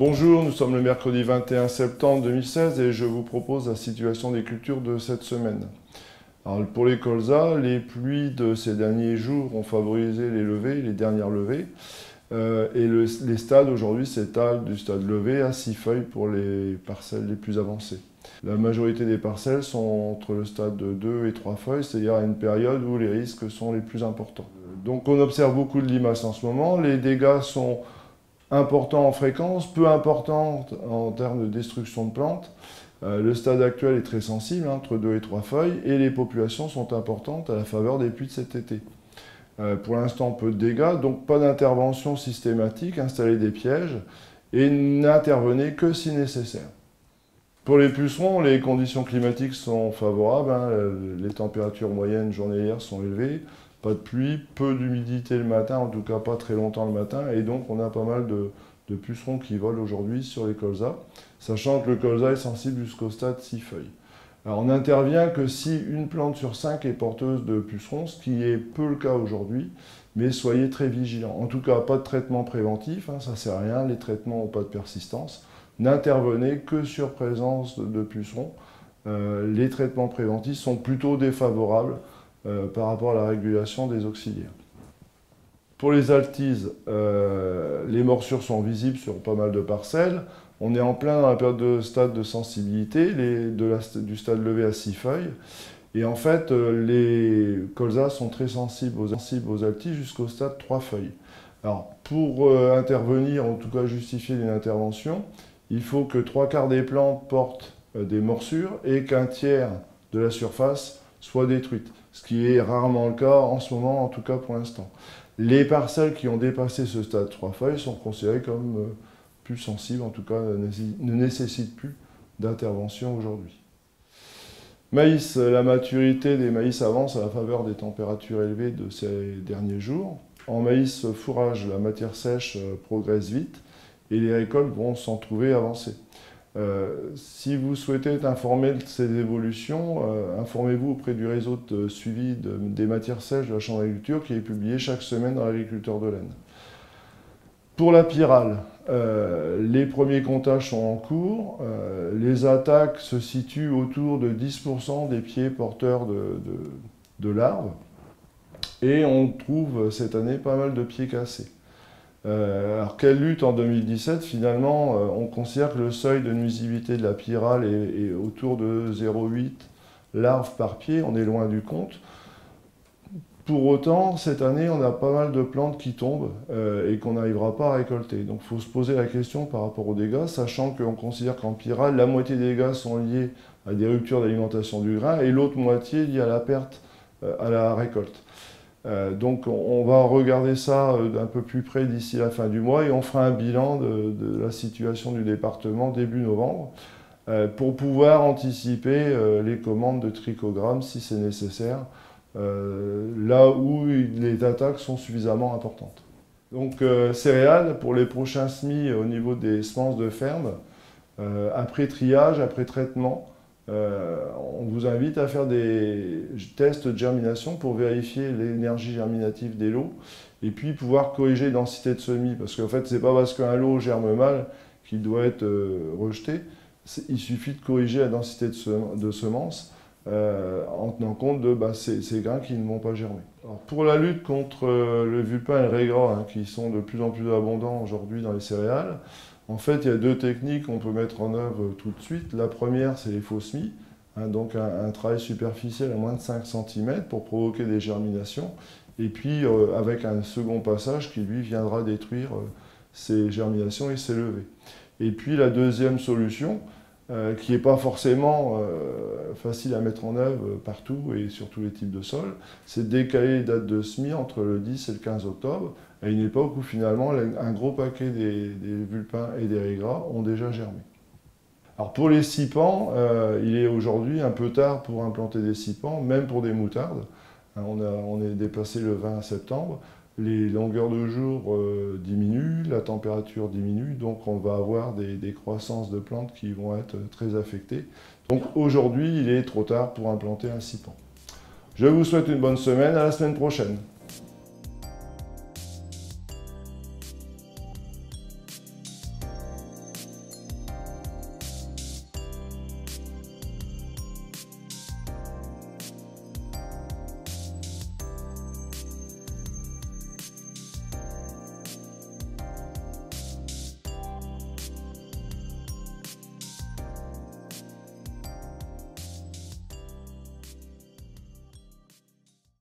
Bonjour, nous sommes le mercredi 21 septembre 2016 et je vous propose la situation des cultures de cette semaine. Alors pour les colzas, les pluies de ces derniers jours ont favorisé les levées, les dernières levées. Les stades aujourd'hui s'étalent du stade levé à 6 feuilles pour les parcelles les plus avancées. La majorité des parcelles sont entre le stade de 2 et 3 feuilles, c'est-à-dire à une période où les risques sont les plus importants. Donc on observe beaucoup de limaces en ce moment. Les dégâts sont importants en fréquence, peu importants en termes de destruction de plantes. Le stade actuel est très sensible, entre 2 et 3 feuilles, et les populations sont importantes à la faveur des pluies de cet été. Pour l'instant, peu de dégâts, donc pas d'intervention systématique, installer des pièges, et n'intervenez que si nécessaire. Pour les pucerons, les conditions climatiques sont favorables, les températures moyennes journalières sont élevées, pas de pluie, peu d'humidité le matin, en tout cas pas très longtemps le matin, et donc on a pas mal de pucerons qui volent aujourd'hui sur les colzas, sachant que le colza est sensible jusqu'au stade 6 feuilles. Alors on n'intervient que si une plante sur 5 est porteuse de pucerons, ce qui est peu le cas aujourd'hui, mais soyez très vigilants. En tout cas, pas de traitement préventif, ça ne sert à rien, les traitements n'ont pas de persistance. N'intervenez que sur présence de pucerons. Les traitements préventifs sont plutôt défavorables par rapport à la régulation des auxiliaires. Pour les altises, les morsures sont visibles sur pas mal de parcelles. On est en plein dans la période de stade de sensibilité, du stade levé à 6 feuilles. Et en fait, les colzas sont très sensibles aux altises jusqu'au stade 3 feuilles. Alors, pour intervenir, en tout cas justifier une intervention, il faut que 3/4 des plantes portent des morsures et qu'un tiers de la surface soit détruite, ce qui est rarement le cas en ce moment, en tout cas pour l'instant. Les parcelles qui ont dépassé ce stade 3 feuilles sont considérées comme plus sensibles, en tout cas ne nécessitent plus d'intervention aujourd'hui. Maïs, la maturité des maïs avance à la faveur des températures élevées de ces derniers jours. En maïs fourrage, la matière sèche progresse vite et les récoltes vont s'en trouver avancées. Si vous souhaitez être informé de ces évolutions, informez-vous auprès du réseau de suivi des matières sèches de la Chambre d'agriculture qui est publié chaque semaine dans l'Agriculteur de l'Aisne. Pour la pyrale, les premiers comptages sont en cours. Les attaques se situent autour de 10% des pieds porteurs de larves. Et on trouve cette année pas mal de pieds cassés. Alors quelle lutte en 2017? Finalement, on considère que le seuil de nuisibilité de la pyrale est autour de 0,8 larves par pied, on est loin du compte. Pour autant, cette année, on a pas mal de plantes qui tombent et qu'on n'arrivera pas à récolter. Donc il faut se poser la question par rapport aux dégâts, sachant qu'on considère qu'en pyrale, la moitié des dégâts sont liés à des ruptures d'alimentation du grain et l'autre moitié liée à la perte à la récolte. Donc on va regarder ça d'un peu plus près d'ici la fin du mois et on fera un bilan de la situation du département début novembre pour pouvoir anticiper les commandes de trichogrammes si c'est nécessaire, là où les attaques sont suffisamment importantes. Donc céréales, pour les prochains semis au niveau des semences de ferme, après triage, après traitement, on vous invite à faire des tests de germination pour vérifier l'énergie germinative des lots et puis pouvoir corriger la densité de semis. Parce qu'en fait, c'est pas parce qu'un lot germe mal qu'il doit être rejeté. Il suffit de corriger la densité de semences en tenant compte de ces grains qui ne vont pas germer. Alors, pour la lutte contre le vulpin et le régras, qui sont de plus en plus abondants aujourd'hui dans les céréales, en fait, il y a deux techniques qu'on peut mettre en œuvre tout de suite. La première, c'est les faux semis, donc un travail superficiel à moins de 5 cm pour provoquer des germinations. Et puis, avec un second passage qui, lui, viendra détruire ces germinations et ces levées. Et puis, la deuxième solution, qui n'est pas forcément facile à mettre en œuvre partout et sur tous les types de sols, c'est de décaler les dates de semis entre le 10 et le 15 octobre, à une époque où finalement un gros paquet des vulpins et des régras ont déjà germé. Alors pour les sipans, il est aujourd'hui un peu tard pour implanter des sipans, même pour des moutardes. On est dépassé le 20 septembre, les longueurs de jour diminuent, la température diminue, donc on va avoir des croissances de plantes qui vont être très affectées. Donc aujourd'hui, il est trop tard pour implanter un sipan. Je vous souhaite une bonne semaine, à la semaine prochaine.